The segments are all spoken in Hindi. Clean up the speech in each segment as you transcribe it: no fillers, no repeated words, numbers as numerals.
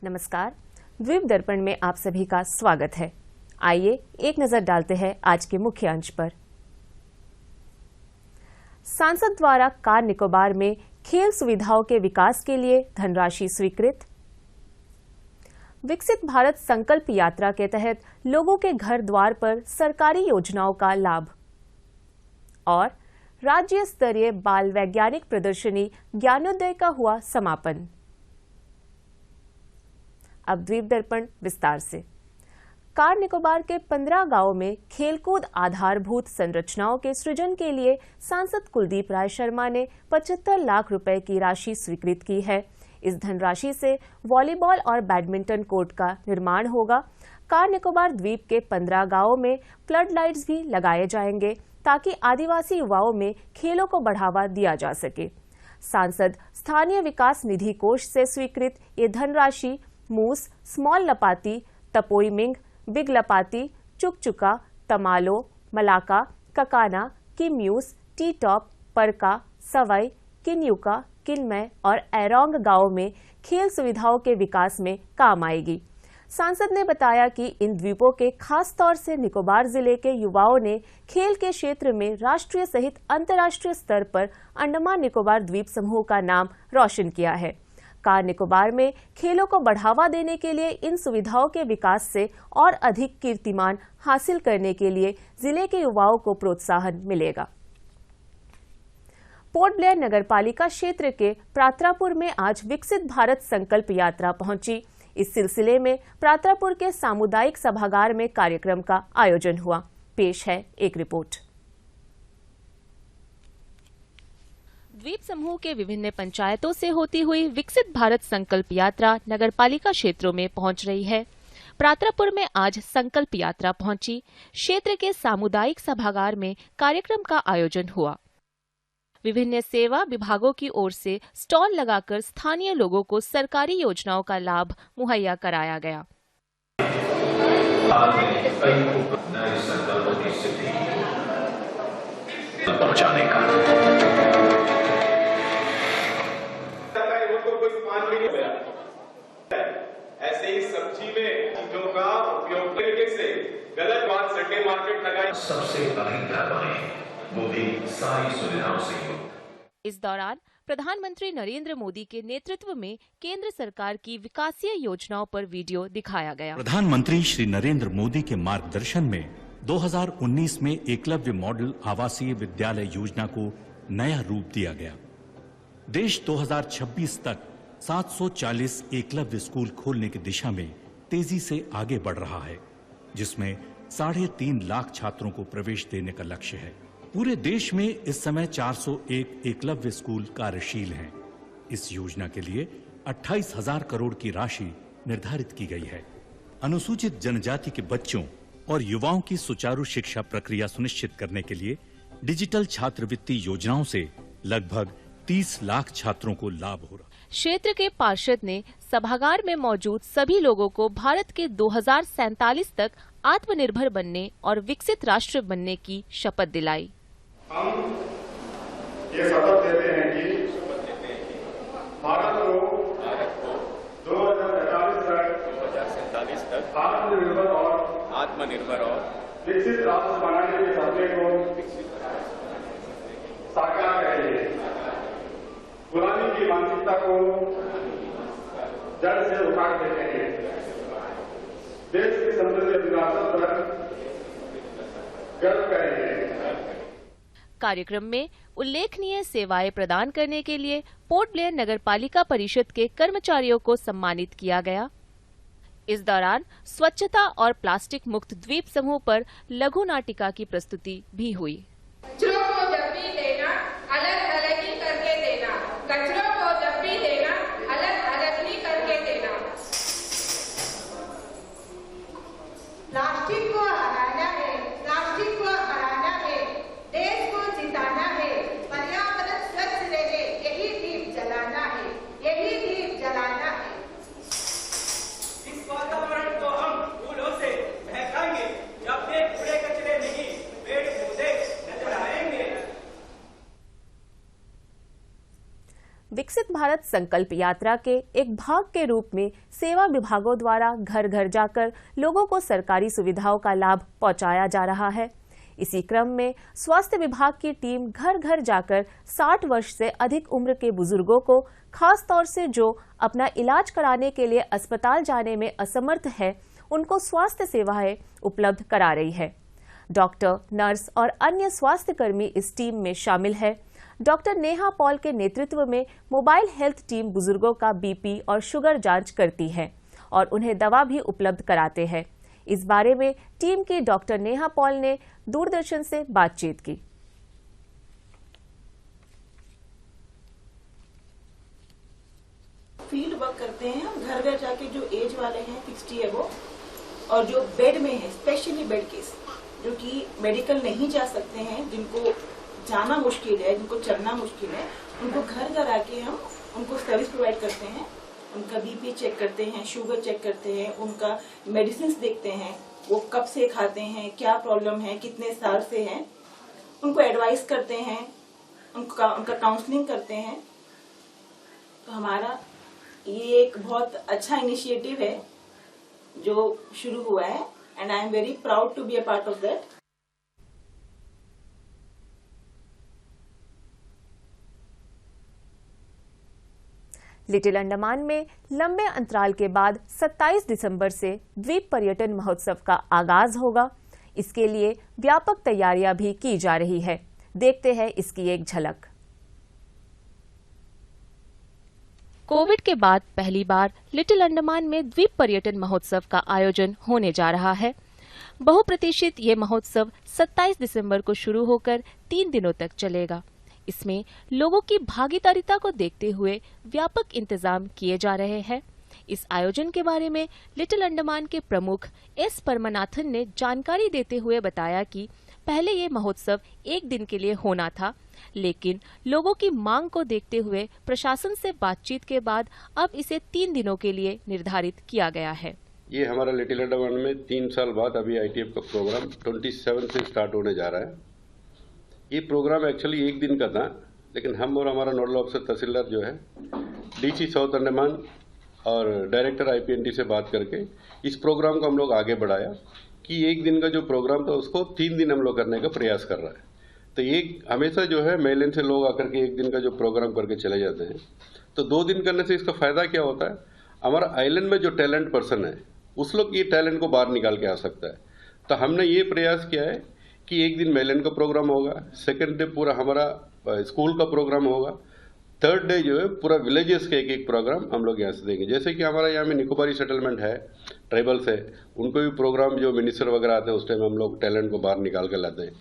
नमस्कार, द्वीप दर्पण में आप सभी का स्वागत है। आइए एक नजर डालते हैं आज के मुख्य अंश पर। सांसद द्वारा कार निकोबार में खेल सुविधाओं के विकास के लिए धनराशि स्वीकृत। विकसित भारत संकल्प यात्रा के तहत लोगों के घर द्वार पर सरकारी योजनाओं का लाभ। और राज्य स्तरीय बाल वैज्ञानिक प्रदर्शनी ज्ञानोदय का हुआ समापन। अब द्वीप दर्पण विस्तार से। कार निकोबार के 15 गांवों में खेलकूद आधारभूत संरचनाओं के सृजन के लिए सांसद कुलदीप राय शर्मा ने 75 लाख रुपए की राशि स्वीकृत की है। इस धनराशि से वॉलीबॉल और बैडमिंटन कोर्ट का निर्माण होगा। कार निकोबार द्वीप के 15 गांवों में फ्लड लाइट्स भी लगाए जाएंगे ताकि आदिवासी युवाओं में खेलों को बढ़ावा दिया जा सके। सांसद स्थानीय विकास निधि कोष से स्वीकृत ये धनराशि मूस, स्मॉल लपाती, तपोई मिंग, बिग लपाती, चुकचुका, तमालो, मलाका, ककाना, किम्यूस, टी टॉप, परका, सवाई, किन्युका, किनमय और एरोंग गांवों में खेल सुविधाओं के विकास में काम आएगी। सांसद ने बताया कि इन द्वीपों के खास तौर से निकोबार जिले के युवाओं ने खेल के क्षेत्र में राष्ट्रीय सहित अंतर्राष्ट्रीय स्तर पर अंडमान निकोबार द्वीप समूह का नाम रोशन किया है। कार निकोबार में खेलों को बढ़ावा देने के लिए इन सुविधाओं के विकास से और अधिक कीर्तिमान हासिल करने के लिए जिले के युवाओं को प्रोत्साहन मिलेगा। पोर्ट ब्लेयर नगरपालिका क्षेत्र के प्रात्रापुर में आज विकसित भारत संकल्प यात्रा पहुंची। इस सिलसिले में प्रात्रापुर के सामुदायिक सभागार में कार्यक्रम का आयोजन हुआ। पेश है एक रिपोर्ट। द्वीप समूह के विभिन्न पंचायतों से होती हुई विकसित भारत संकल्प यात्रा नगरपालिका क्षेत्रों में पहुंच रही है। प्रात्रापुर में आज संकल्प यात्रा पहुंची। क्षेत्र के सामुदायिक सभागार में कार्यक्रम का आयोजन हुआ। विभिन्न सेवा विभागों की ओर से स्टॉल लगाकर स्थानीय लोगों को सरकारी योजनाओं का लाभ मुहैया कराया गया। पहुंचाने का ऐसे ही सब्जी में चीजों का उपयोग करके से गलत बात संडे मार्केट लगाए सबसे अधिक घर बने, वो भी सारी सुविधाओं से युक्त। इस दौरान प्रधानमंत्री नरेंद्र मोदी के नेतृत्व में केंद्र सरकार की विकासीय योजनाओं पर वीडियो दिखाया गया। प्रधानमंत्री श्री नरेंद्र मोदी के मार्गदर्शन में 2019 में एकलव्य मॉडल आवासीय विद्यालय योजना को नया रूप दिया गया। देश 2026 तक 740 एकलव्य स्कूल खोलने की दिशा में तेजी से आगे बढ़ रहा है, जिसमें 3.5 लाख छात्रों को प्रवेश देने का लक्ष्य है। पूरे देश में इस समय 401 एकलव्य स्कूल कार्यशील हैं। इस योजना के लिए 28,000 करोड़ की राशि निर्धारित की गई है। अनुसूचित जनजाति के बच्चों और युवाओं की सुचारू शिक्षा प्रक्रिया सुनिश्चित करने के लिए डिजिटल छात्रवृत्ति योजनाओं से लगभग 30 लाख छात्रों को लाभ हो रहा है। क्षेत्र के पार्षद ने सभागार में मौजूद सभी लोगों को भारत के 2047 तक आत्मनिर्भर बनने और विकसित राष्ट्र बनने की शपथ दिलाई। हम ये शपथ देते हैं कि भारत को 2047 तक आत्मनिर्भर और विकसित राष्ट्र बनाने के सपने को साकार करेंगे। पुरानी की मानसिकता को जड़ से उखाड़ देंगे। देश की समृद्ध विरासत पर गर्व करेंगे। कार्यक्रम में उल्लेखनीय सेवाएं प्रदान करने के लिए पोर्ट ब्लेयर नगरपालिका परिषद के कर्मचारियों को सम्मानित किया गया। इस दौरान स्वच्छता और प्लास्टिक मुक्त द्वीप समूह पर लघु नाटिका की प्रस्तुति भी हुई। कचरों को जब भी देना अलग अलग ही करके देना, कचरों को जब भी देना अलग अलग ही करके देना। प्लास्टिक को हराना है, प्लास्टिक को हराना है, देश को जिताना है, पर्यावरण स्वच्छ रहे, यही दीप जलाना है, यही दीप जलाना है। इस वातावरण को हम फूलों से महकाएंगे, जब तक कूड़े कचरे नहीं पेड़ पौधे नजर आएंगे। विकसित भारत संकल्प यात्रा के एक भाग के रूप में सेवा विभागों द्वारा घर घर जाकर लोगों को सरकारी सुविधाओं का लाभ पहुंचाया जा रहा है। इसी क्रम में स्वास्थ्य विभाग की टीम घर घर जाकर 60 वर्ष से अधिक उम्र के बुजुर्गों को, खास तौर से जो अपना इलाज कराने के लिए अस्पताल जाने में असमर्थ है, उनको स्वास्थ्य सेवाएं उपलब्ध करा रही है। डॉक्टर, नर्स और अन्य स्वास्थ्य कर्मी इस टीम में शामिल है। डॉक्टर नेहा पॉल के नेतृत्व में मोबाइल हेल्थ टीम बुजुर्गों का बीपी और शुगर जांच करती है और उन्हें दवा भी उपलब्ध कराते हैं। इस बारे में टीम की डॉक्टर नेहा पॉल ने दूरदर्शन से बातचीत की। फील्ड वर्क करते हैं हम, घर घर जाके जो एज वाले हैं 60 एबो और जो बेड में है, स्पेशली बेड केस जो कि मेडिकल नहीं जा सकते हैं, जिनको जाना मुश्किल है, जिनको चलना मुश्किल है, उनको घर घर आके हम उनको सर्विस प्रोवाइड करते हैं। उनका बीपी चेक करते हैं, शुगर चेक करते हैं, उनका मेडिसिन देखते हैं, वो कब से खाते हैं, क्या प्रॉब्लम है, कितने साल से है, उनको एडवाइस करते हैं, उनका काउंसलिंग करते हैं। तो हमारा ये एक बहुत अच्छा इनिशिएटिव है जो शुरू हुआ है and I am very proud to be a part of that. Little Andaman में लंबे अंतराल के बाद 27 दिसंबर से द्वीप पर्यटन महोत्सव का आगाज होगा। इसके लिए व्यापक तैयारियां भी की जा रही है। देखते हैं इसकी एक झलक। कोविड के बाद पहली बार लिटिल अंडमान में द्वीप पर्यटन महोत्सव का आयोजन होने जा रहा है। बहुप्रतीक्षित ये महोत्सव 27 दिसंबर को शुरू होकर 3 दिनों तक चलेगा। इसमें लोगों की भागीदारिता को देखते हुए व्यापक इंतजाम किए जा रहे हैं। इस आयोजन के बारे में लिटिल अंडमान के प्रमुख एस परमनाथन ने जानकारी देते हुए बताया कि पहले ये महोत्सव 1 दिन के लिए होना था, लेकिन लोगों की मांग को देखते हुए प्रशासन से बातचीत के बाद अब इसे 3 दिनों के लिए निर्धारित किया गया है। ये हमारा लिटिल अंडमान में 3 साल बाद अभी ITF का प्रोग्राम 27 से स्टार्ट होने जा रहा है। ये प्रोग्राम एक्चुअली 1 दिन का था, लेकिन हम और हमारा नोडल ऑफिसर तहसीलदार जो है DC साउथ अंडमान और डायरेक्टर IPNT से बात करके इस प्रोग्राम को हम लोग आगे बढ़ाया कि 1 दिन का जो प्रोग्राम था उसको 3 दिन हम लोग करने का प्रयास कर रहा है। तो एक हमेशा जो है मेलैंड से लोग आकर के 1 दिन का जो प्रोग्राम करके चले जाते हैं, तो 2 दिन करने से इसका फायदा क्या होता है, हमारा आइलैंड में जो टैलेंट पर्सन है उस लोग ये टैलेंट को बाहर निकाल के आ सकता है। तो हमने ये प्रयास किया है कि 1 दिन मेलैंड का प्रोग्राम होगा, सेकेंड डे पूरा हमारा स्कूल का प्रोग्राम होगा, थर्ड डे जो है पूरा विलेजेस के एक प्रोग्राम हम लोग यहाँ से देंगे। जैसे कि हमारा यहाँ में निकोबारी सेटलमेंट है, ट्राइबल्स है, उनको भी प्रोग्राम जो मिनिस्टर वगैरह आते हैं उस टाइम हम लोग टैलेंट को बाहर निकाल कर लाते हैं।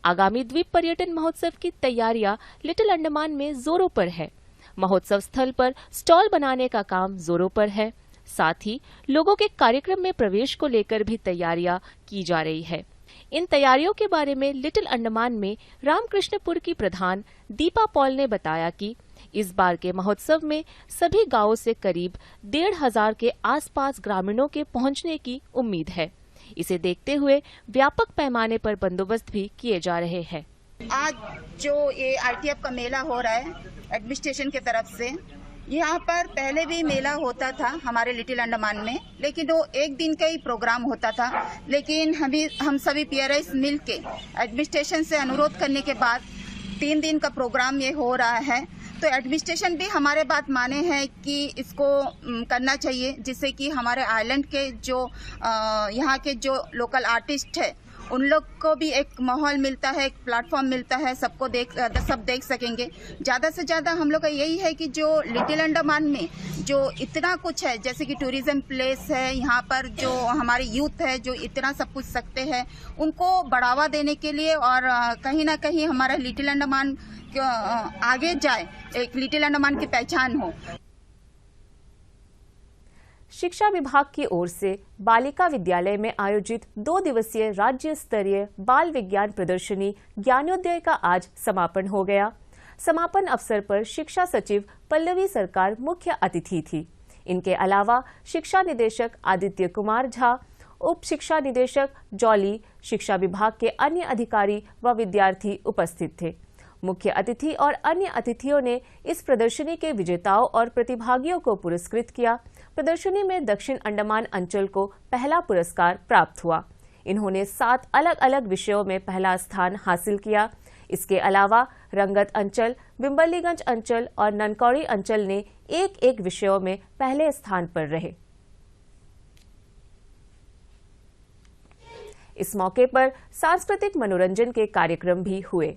आगामी द्वीप पर्यटन महोत्सव की तैयारियां लिटिल अंडमान में जोरों पर है। महोत्सव स्थल पर स्टॉल बनाने का काम जोरों पर है। साथ ही लोगों के कार्यक्रम में प्रवेश को लेकर भी तैयारियां की जा रही है। इन तैयारियों के बारे में लिटिल अंडमान में रामकृष्णपुर की प्रधान दीपा पॉल ने बताया कि इस बार के महोत्सव में सभी गांवों से करीब 1,500 के आसपास ग्रामीणों के पहुंचने की उम्मीद है। इसे देखते हुए व्यापक पैमाने पर बंदोबस्त भी किए जा रहे हैं। आज जो ये ITF का मेला हो रहा है एडमिनिस्ट्रेशन की तरफ से, यहाँ पर पहले भी मेला होता था हमारे लिटिल अंडमान में, लेकिन वो 1 दिन का ही प्रोग्राम होता था। लेकिन हम सभी PRIs मिल के एडमिनिस्ट्रेशन से अनुरोध करने के बाद 3 दिन का प्रोग्राम ये हो रहा है। तो एडमिनिस्ट्रेशन भी हमारे बात माने हैं कि इसको करना चाहिए, जिससे कि हमारे आइलैंड के जो यहाँ के जो लोकल आर्टिस्ट है उन लोग को भी एक माहौल मिलता है, एक प्लेटफॉर्म मिलता है, सब देख सकेंगे। ज़्यादा से ज़्यादा हम लोग का यही है कि जो लिटिल अंडमान में जो इतना कुछ है, जैसे कि टूरिज्म प्लेस है, यहाँ पर जो हमारे यूथ है जो इतना सब कुछ सकते हैं, उनको बढ़ावा देने के लिए और कहीं ना कहीं हमारा लिटिल अंडमान आगे जाए, एक लिटिल अंडमान की पहचान हो। शिक्षा विभाग की ओर से बालिका विद्यालय में आयोजित 2 दिवसीय राज्य स्तरीय बाल विज्ञान प्रदर्शनी ज्ञानोदय का आज समापन हो गया। समापन अवसर पर शिक्षा सचिव पल्लवी सरकार मुख्य अतिथि थी। इनके अलावा शिक्षा निदेशक आदित्य कुमार झा, उप शिक्षा निदेशक जॉली, शिक्षा विभाग के अन्य अधिकारी व विद्यार्थी उपस्थित थे। मुख्य अतिथि और अन्य अतिथियों ने इस प्रदर्शनी के विजेताओं और प्रतिभागियों को पुरस्कृत किया। प्रदर्शनी में दक्षिण अंडमान अंचल को पहला पुरस्कार प्राप्त हुआ। इन्होंने 7 अलग अलग विषयों में पहला स्थान हासिल किया। इसके अलावा रंगत अंचल, बिम्बलीगंज अंचल और ननकौड़ी अंचल ने एक एक विषयों में पहले स्थान पर रहे। इस मौके पर सांस्कृतिक मनोरंजन के कार्यक्रम भी हुए।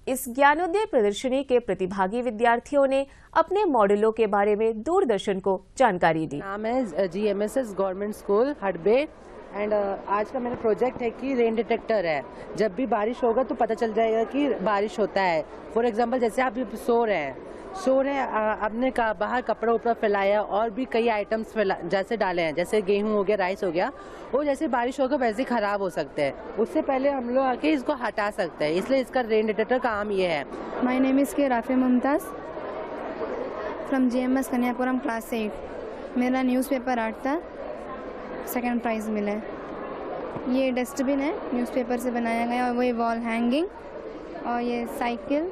इस ज्ञानोदय प्रदर्शनी के प्रतिभागी विद्यार्थियों ने अपने मॉडलों के बारे में दूरदर्शन को जानकारी दी। नाम है GMSS गवर्नमेंट स्कूल हडबे एंड आज का मेरा प्रोजेक्ट है कि रेन डिटेक्टर है। जब भी बारिश होगा तो पता चल जाएगा कि बारिश होता है। फॉर एग्जांपल जैसे आप सो रहे हैं आपने बाहर कपड़ा ऊपर फैलाया और भी कई आइटम्स जैसे डाले हैं, जैसे गेहूं हो गया, राइस हो गया, वो जैसे बारिश होगा वैसे खराब हो सकते हैं। उससे पहले हम लोग आके इसको हटा सकते हैं, इसलिए इसका रेन डिटेक्टर काम ये है। My name is K Rafe Mumtaz from GMS Kanyapuram class 8। मेरा न्यूज़पेपर आर्ट था, सेकंड प्राइज़ मिला है। ये डस्टबिन है, न्यूज़पेपर से बनाया गया, और वही वॉल हैंगिंग, और ये साइकिल,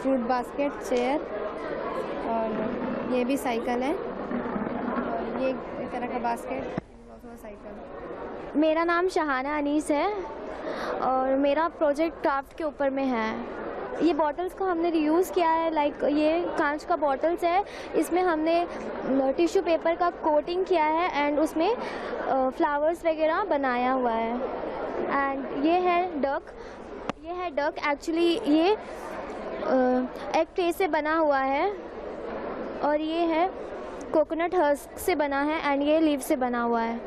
फ्रूट बास्केट, चेयर, और ये भी साइकिल है, और ये एक तरह का बास्केट, साइकिल। मेरा नाम शहाना अनीस है और मेरा प्रोजेक्ट क्राफ्ट के ऊपर में है। ये बॉटल्स को हमने रीयूज़ किया है, लाइक ये कांच का बॉटल्स है, इसमें हमने टिश्यू पेपर का कोटिंग किया है एंड उसमें फ्लावर्स वगैरह बनाया हुआ है। एंड ये है डक, एक्चुअली ये एग ट्रे से बना हुआ है, और ये है कोकोनट हस्क से बना है एंड ये लीव से बना हुआ है।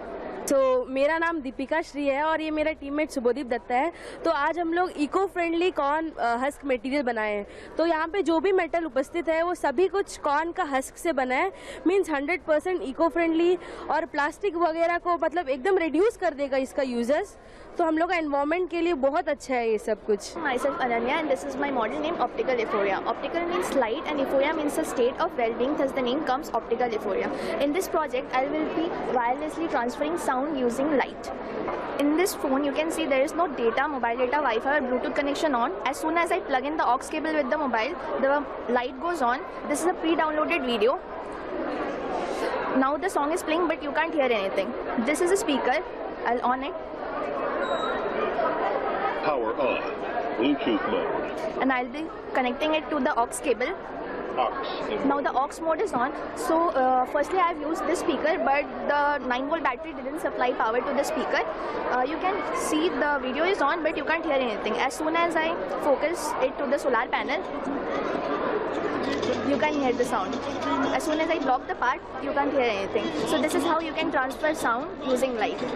तो मेरा नाम दीपिका श्री है और ये मेरा टीममेट शुभदीप दत्ता है। तो आज हम लोग eco friendly corn husk material बनाए हैं। तो यहाँ पे जो भी मेटल उपस्थित है वो सभी कुछ कॉर्न का हस्क से बना है, मीन्स 100% इको फ्रेंडली, और प्लास्टिक वगैरह को मतलब एकदम रिड्यूस कर देगा इसका यूजर्स। तो हम लोग का एनवायरमेंट के लिए बहुत अच्छा है ये सब कुछ। Myself Ananya and this is my model name Optical Euphoria. Optical means light and euphoria means a state of well-being, thus the name comes Optical Euphoria. In this project I will be wirelessly transferring sound using light. In this phone you can see there is no data, mobile data, Wi-Fi or Bluetooth connection on. As soon as I plug in the aux cable with the mobile, the light goes on. This is a pre-downloaded video. Now the song is playing but you can't hear anything. This is a speaker. I'll on it. Power on. Bluetooth mode. And I'll be connecting it to the aux cable. Now the aux mode is on. So firstly I've used this speaker, but the 9-volt battery didn't supply power to the speaker. You can see the video is on but you can't hear anything. As soon as I focus it to the solar panel, you can hear the sound. As soon as I block the part, you can't hear anything. So this is how you can transfer sound using light.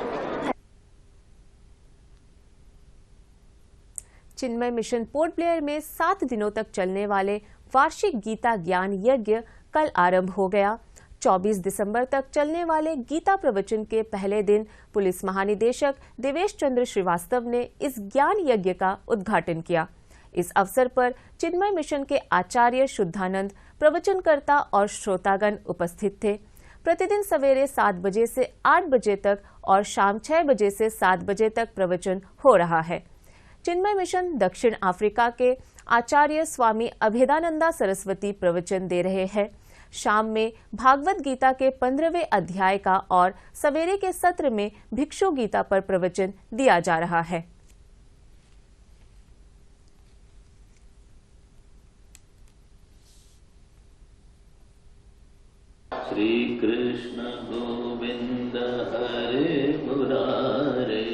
Chinmay mission port Blair में 7 दिनों तक चलने वाले वार्षिक गीता ज्ञान यज्ञ कल आरंभ हो गया। 24 दिसंबर तक चलने वाले गीता प्रवचन के पहले दिन पुलिस महानिदेशक देवेश चंद्र श्रीवास्तव ने इस ज्ञान यज्ञ का उद्घाटन किया। इस अवसर पर चिन्मय मिशन के आचार्य शुद्धानंद, प्रवचनकर्ता और श्रोतागण उपस्थित थे। प्रतिदिन सवेरे 7 बजे से 8 बजे तक और शाम 6 बजे से 7 बजे तक प्रवचन हो रहा है। चिन्मय मिशन दक्षिण अफ्रीका के आचार्य स्वामी अभेदानंदा सरस्वती प्रवचन दे रहे हैं। शाम में भागवत गीता के 15वें अध्याय का और सवेरे के सत्र में भिक्षु गीता पर प्रवचन दिया जा रहा है। श्री कृष्ण गोविंद हरे मुरारे।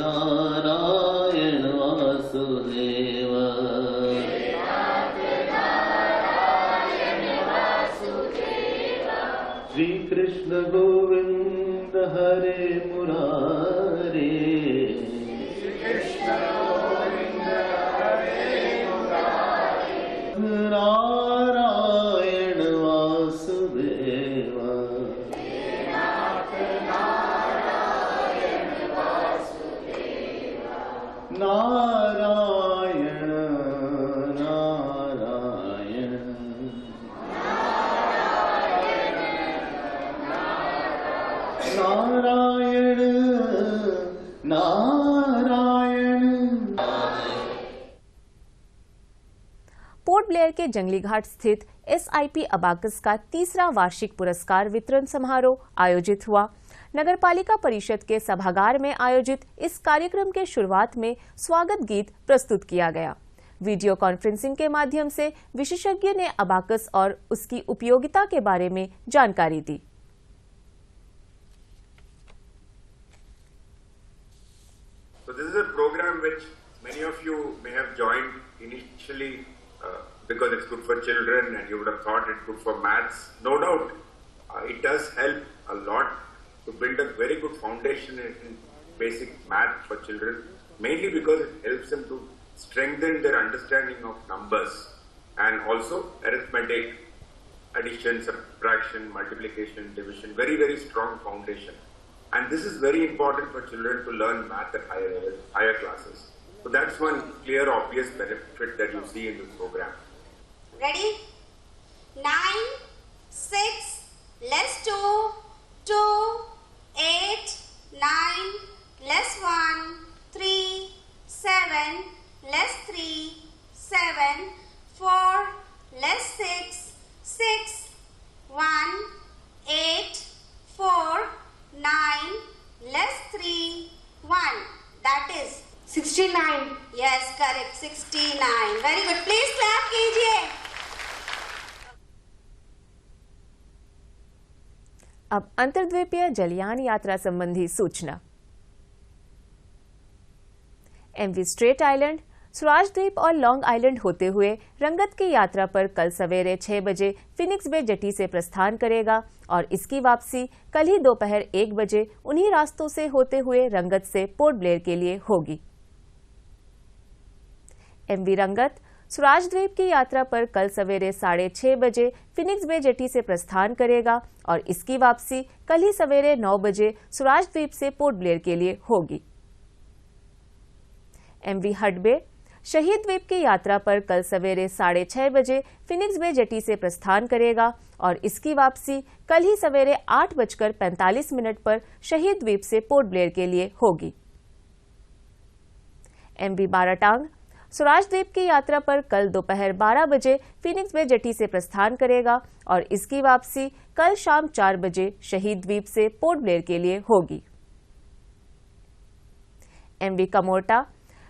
नारायण वासुदेव श्री कृष्ण गोविंद हरे मुरारे, नारायण वासुदेवा, नारायण नारायण, नारायण नारायण। पोर्ट ब्लेयर के जंगली घाट स्थित SIP अबाकस का तीसरा वार्षिक पुरस्कार वितरण समारोह आयोजित हुआ। नगरपालिका परिषद के सभागार में आयोजित इस कार्यक्रम के शुरुआत में स्वागत गीत प्रस्तुत किया गया। वीडियो कॉन्फ्रेंसिंग के माध्यम से विशेषज्ञ ने अबाकस और उसकी उपयोगिता के बारे में जानकारी दी। So this is a program which many of you may have joined initially because it's good for children and you would have thought it's good for maths. No doubt, it does help a lot to build a very good foundation in basic math for children, mainly because it helps them to strengthen their understanding of numbers and also arithmetic, addition, subtraction, multiplication, division, very, very strong foundation. And this is very important for children to learn math at higher classes. So that's one clear, obvious benefit that you see in this program. Ready? 9, 6, less 2, 2, 8, 9, less 1, 3, 7, less 3, 7, 4, less 6, 6, 1, 8, 4, 9, less 3, 1. That is 69. Yes, correct. 69. Very good. Please clap कीजिए. अब अंतर्द्वीपीय जलयान यात्रा संबंधी सूचना। MV स्ट्रेट आइलैंड, स्वराज द्वीप और लॉन्ग आइलैंड होते हुए रंगत की यात्रा पर कल सवेरे 6 बजे फिनिक्स बे जेटी से प्रस्थान करेगा और इसकी वापसी कल ही दोपहर 1 बजे उन्हीं रास्तों से होते हुए रंगत से पोर्ट ब्लेयर के लिए होगी। MV रंगत स्वराज द्वीप की यात्रा पर कल सवेरे 6:30 बजे फिनिक्स बे जेटी से प्रस्थान करेगा और इसकी वापसी कल ही सवेरे 9 बजे स्वराज द्वीप से पोर्ट ब्लेयर के लिए होगी। MV हडबे शहीद द्वीप की यात्रा पर कल सवेरे 6:30 बजे फिनिक्स बे जेटी से प्रस्थान करेगा और इसकी वापसी कल ही सवेरे 8:45 पर शहीद द्वीप से पोर्ट ब्लेयर के लिए होगी। MV बाराटांग स्वराज द्वीप की यात्रा पर कल दोपहर 12 बजे फिनिक्स बे जेटी से प्रस्थान करेगा और इसकी वापसी कल शाम 4 बजे शहीद द्वीप से पोर्ट ब्लेयर के लिए होगी। MV कमोर्टा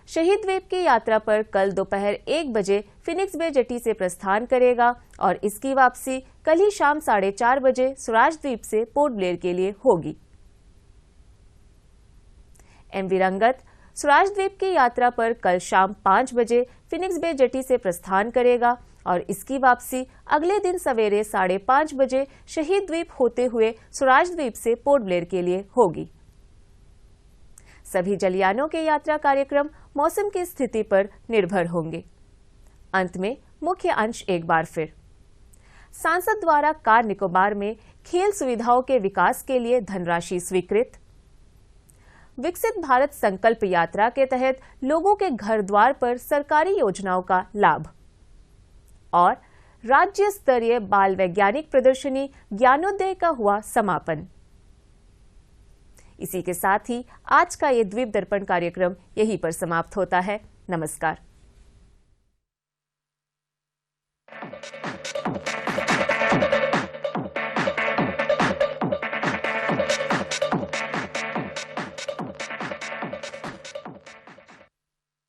शहीद द्वीप की यात्रा पर कल दोपहर 1 बजे फिनिक्स बे जेटी से प्रस्थान करेगा और इसकी वापसी कल ही शाम 4:30 बजे स्वराज द्वीप से पोर्ट ब्लेयर के लिए होगी। MV रंगत स्वराज द्वीप की यात्रा पर कल शाम 5 बजे फिनिक्स बे जेटी से प्रस्थान करेगा और इसकी वापसी अगले दिन सवेरे 5:30 बजे शहीद द्वीप होते हुए स्वराज द्वीप से पोर्ट ब्लेयर के लिए होगी। सभी जलयानों के यात्रा कार्यक्रम मौसम की स्थिति पर निर्भर होंगे। अंत में मुख्य अंश एक बार फिर। सांसद द्वारा कार निकोबार में खेल सुविधाओं के विकास के लिए धनराशि स्वीकृत। विकसित भारत संकल्प यात्रा के तहत लोगों के घर द्वार पर सरकारी योजनाओं का लाभ और राज्य स्तरीय बाल वैज्ञानिक प्रदर्शनी ज्ञानोदय का हुआ समापन। इसी के साथ ही आज का ये द्वीप दर्पण कार्यक्रम यहीं पर समाप्त होता है। नमस्कार।